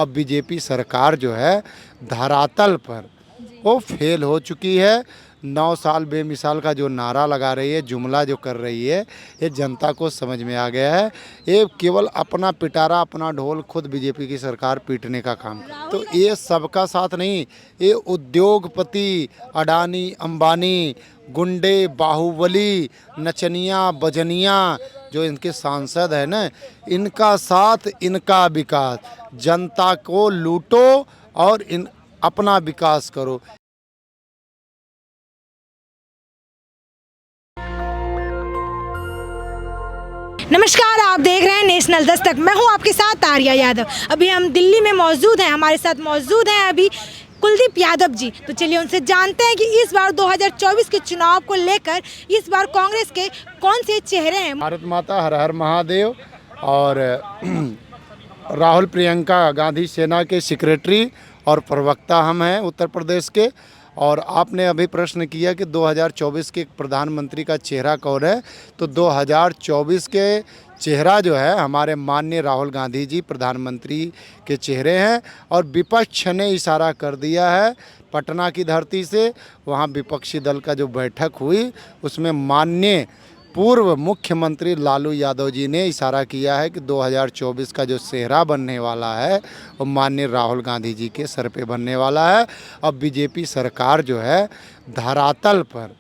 अब बीजेपी सरकार जो है धरातल पर वो फेल हो चुकी है। 9 साल बेमिसाल का जो नारा लगा रही है, जुमला जो कर रही है, ये जनता को समझ में आ गया है। ये केवल अपना पिटारा, अपना ढोल खुद बीजेपी की सरकार पीटने का काम कर। तो ये सबका साथ नहीं, ये उद्योगपति अडानी अंबानी, गुंडे बाहुबली, नचनिया बजनिया जो इनके सांसद है ना, इनका साथ, इनका विकास। जनता को लूटो और अपना विकास करो। नमस्कार, आप देख रहे हैं नेशनल दस्तक। मैं हूं आपके साथ आर्या यादव। अभी हम दिल्ली में मौजूद हैं। हमारे साथ मौजूद हैं अभी कुलदीप यादव जी। तो चलिए उनसे जानते हैं कि इस बार 2024 के चुनाव को लेकर इस बार कांग्रेस के कौन से चेहरे हैं। भारत माता, हर हर महादेव। और राहुल प्रियंका गांधी सेना के सेक्रेटरी और प्रवक्ता हम हैं उत्तर प्रदेश के। और आपने अभी प्रश्न किया कि 2024 के प्रधानमंत्री का चेहरा कौन है, तो 2024 के चेहरा जो है हमारे माननीय राहुल गांधी जी प्रधानमंत्री के चेहरे हैं। और विपक्ष ने इशारा कर दिया है पटना की धरती से, वहाँ विपक्षी दल का जो बैठक हुई उसमें माननीय पूर्व मुख्यमंत्री लालू यादव जी ने इशारा किया है कि 2024 का जो चेहरा बनने वाला है वो माननीय राहुल गांधी जी के सर पे बनने वाला है। अब बीजेपी सरकार जो है धरातल पर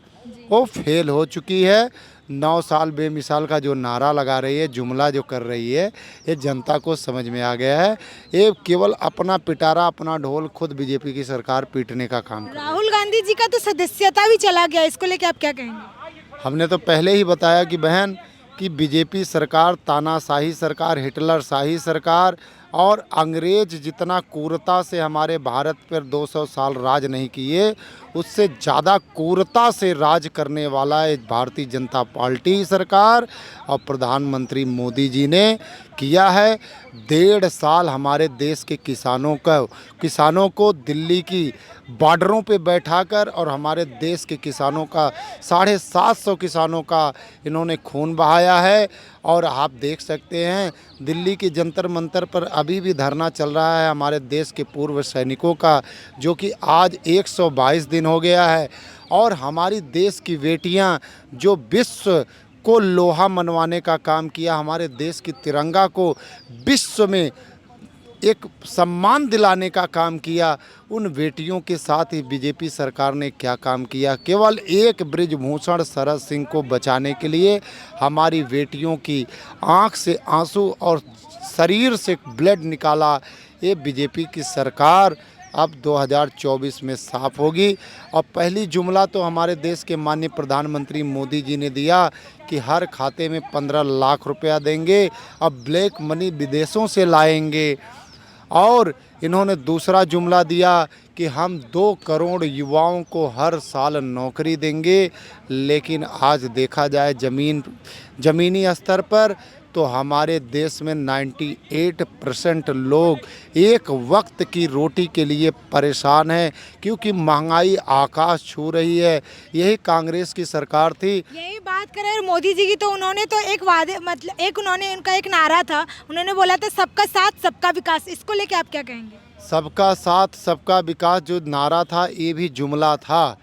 वो फेल हो चुकी है। 9 साल बेमिसाल का जो नारा लगा रही है, जुमला जो कर रही है, ये जनता को समझ में आ गया है। ये केवल अपना पिटारा, अपना ढोल खुद बीजेपी की सरकार पीटने का काम कर रही है। राहुल गांधी जी का तो सदस्यता भी चला गया, इसको लेकर आप क्या कहेंगे? हमने तो पहले ही बताया कि बहन कि बीजेपी सरकार तानाशाही सरकार, हिटलर शाही सरकार और अंग्रेज जितना क्रूरता से हमारे भारत पर 200 साल राज नहीं किए, उससे ज़्यादा क्रूरता से राज करने वाला है भारतीय जनता पार्टी सरकार। और प्रधानमंत्री मोदी जी ने किया है। 1.5 साल हमारे देश के किसानों को दिल्ली की बॉर्डरों पे बैठाकर और हमारे देश के किसानों का 750 किसानों का इन्होंने खून बहाया है। और आप देख सकते हैं दिल्ली के जंतर मंतर पर अभी भी धरना चल रहा है हमारे देश के पूर्व सैनिकों का, जो कि आज 122 दिन हो गया है। और हमारी देश की बेटियां जो विश्व को लोहा मनवाने का काम किया, हमारे देश की तिरंगा को विश्व में एक सम्मान दिलाने का काम किया, उन बेटियों के साथ ही बीजेपी सरकार ने क्या काम किया। केवल एक बृजभूषण शरद सिंह को बचाने के लिए हमारी बेटियों की आंख से आंसू और शरीर से ब्लड निकाला। ये बीजेपी की सरकार अब 2024 में साफ होगी। और पहली जुमला तो हमारे देश के माननीय प्रधानमंत्री मोदी जी ने दिया कि हर खाते में 15 लाख रुपया देंगे। अब ब्लैक मनी विदेशों से लाएंगे। और इन्होंने दूसरा जुमला दिया कि हम 2 करोड़ युवाओं को हर साल नौकरी देंगे। लेकिन आज देखा जाए ज़मीनी स्तर पर तो हमारे देश में 98% लोग एक वक्त की रोटी के लिए परेशान हैं, क्योंकि महंगाई आकाश छू रही है। यही कांग्रेस की सरकार थी। यही बात करें मोदी जी की, तो उन्होंने तो एक वादे उन्होंने उनका एक नारा था, उन्होंने बोला था सबका साथ सबका विकास। इसको लेके आप क्या कहेंगे? सबका साथ सबका विकास जो नारा था ये भी जुमला था।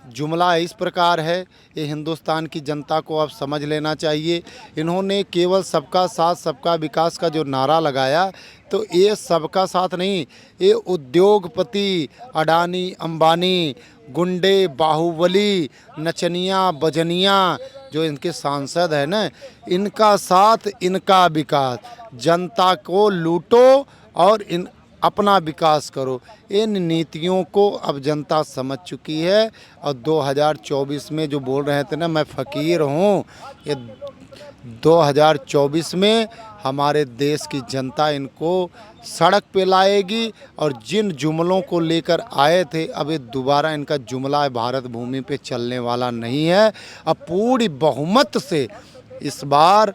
जुमला इस प्रकार है, ये हिंदुस्तान की जनता को अब समझ लेना चाहिए। इन्होंने केवल सबका साथ सबका विकास का जो नारा लगाया, तो ये सबका साथ नहीं, ये उद्योगपति अडानी अंबानी, गुंडे बाहुबली, नचनिया बजनिया जो इनके सांसद है ना, इनका साथ, इनका विकास। जनता को लूटो और अपना विकास करो। इन नीतियों को अब जनता समझ चुकी है। और 2024 में जो बोल रहे थे ना मैं फ़कीर हूँ, ये 2024 में हमारे देश की जनता इनको सड़क पे लाएगी। और जिन जुमलों को लेकर आए थे, अब ये दोबारा इनका जुमला भारत भूमि पे चलने वाला नहीं है। अब पूरी बहुमत से इस बार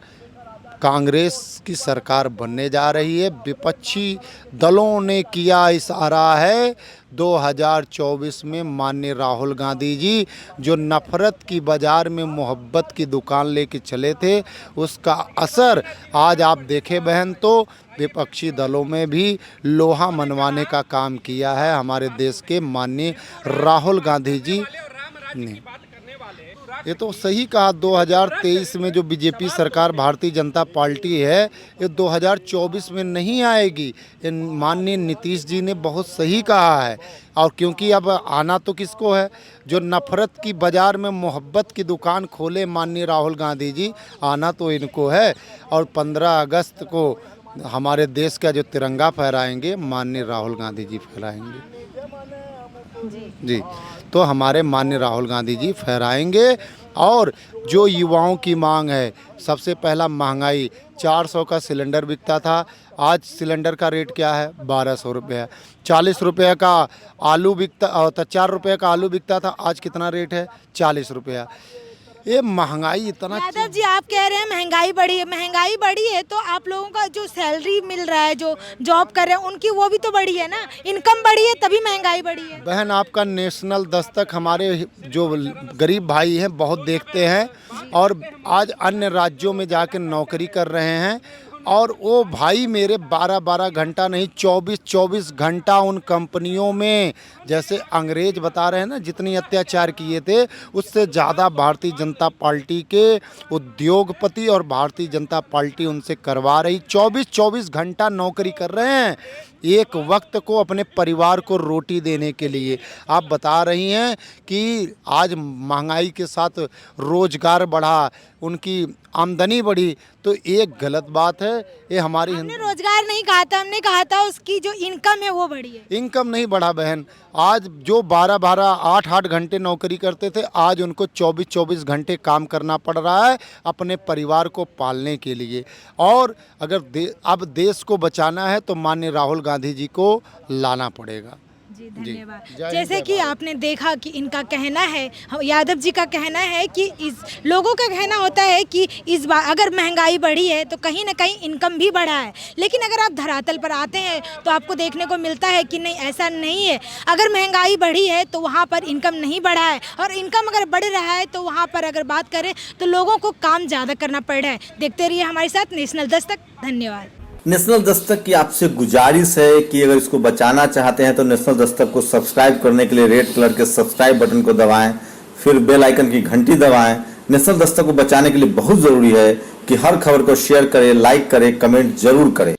कांग्रेस की सरकार बनने जा रही है। विपक्षी दलों ने किया इशारा है 2024 में माननीय राहुल गांधी जी जो नफ़रत की बाज़ार में मोहब्बत की दुकान लेके चले थे, उसका असर आज आप देखें बहन, तो विपक्षी दलों में भी लोहा मनवाने का काम किया है हमारे देश के माननीय राहुल गांधी जी ने। ये तो सही कहा, 2023 में जो बीजेपी सरकार भारतीय जनता पार्टी है ये 2024 में नहीं आएगी। ये माननीय नीतीश जी ने बहुत सही कहा है। और क्योंकि अब आना तो किसको है, जो नफरत की बाज़ार में मोहब्बत की दुकान खोले माननीय राहुल गांधी जी, आना तो इनको है। और 15 अगस्त को हमारे देश का जो तिरंगा फहराएंगे माननीय राहुल गांधी जी फहराएंगे जी। तो हमारे माननीय राहुल गांधी जी फहराएंगे। और जो युवाओं की मांग है, सबसे पहला महंगाई, 400 का सिलेंडर बिकता था, आज सिलेंडर का रेट क्या है, 1200 रुपये है। 40 रुपये का आलू बिकता, 4 रुपये का आलू बिकता था, आज कितना रेट है, 40 रुपया। ये महंगाई इतना। यादव जी आप कह रहे हैं महंगाई बढ़ी है, महंगाई बढ़ी है तो आप लोगों का जो सैलरी मिल रहा है, जो जॉब कर रहे हैं उनकी, वो भी तो बढ़ी है ना, इनकम बढ़ी है तभी महंगाई बढ़ी है। बहन आपका नेशनल दस्तक हमारे जो गरीब भाई हैं बहुत देखते हैं और आज अन्य राज्यों में जाकर नौकरी कर रहे हैं। और वो भाई मेरे 12-12 घंटा नहीं, 24-24 घंटा उन कंपनियों में, जैसे अंग्रेज बता रहे हैं ना जितनी अत्याचार किए थे, उससे ज़्यादा भारतीय जनता पार्टी के उद्योगपति और भारतीय जनता पार्टी उनसे करवा रही। 24-24 घंटा नौकरी कर रहे हैं एक वक्त को अपने परिवार को रोटी देने के लिए। आप बता रही हैं कि आज महंगाई के साथ रोजगार बढ़ा, उनकी आमदनी बढ़ी, तो एक गलत बात है। ये हमारी हमने रोजगार नहीं कहा था, हमने कहा था उसकी जो इनकम है वो बढ़ी है। इनकम नहीं बढ़ा बहन। आज जो 12-12, 8-8 घंटे नौकरी करते थे, आज उनको 24-24 घंटे काम करना पड़ रहा है अपने परिवार को पालने के लिए। और अगर अब देश को बचाना है तो माननीय राहुल गांधी जी को लाना पड़ेगा। जी धन्यवाद। जैसे कि आपने देखा कि इनका कहना है, यादव जी का कहना है कि इस लोगों का कहना होता है कि इस बार अगर महंगाई बढ़ी है तो कहीं ना कहीं इनकम भी बढ़ा है। लेकिन अगर आप धरातल पर आते हैं तो आपको देखने को मिलता है कि नहीं, ऐसा नहीं है। अगर महंगाई बढ़ी है तो वहाँ पर इनकम नहीं बढ़ा है, और इनकम अगर बढ़ रहा है तो वहाँ पर अगर बात करें तो लोगों को काम ज़्यादा करना पड़ रहा है। देखते रहिए हमारे साथ नेशनल दस्तक। धन्यवाद। नेशनल दस्तक की आपसे गुजारिश है कि अगर इसको बचाना चाहते हैं तो नेशनल दस्तक को सब्सक्राइब करने के लिए रेड कलर के सब्सक्राइब बटन को दबाएं, फिर बेल आइकन की घंटी दबाएं। नेशनल दस्तक को बचाने के लिए बहुत ज़रूरी है कि हर खबर को शेयर करें, लाइक करें, कमेंट जरूर करें।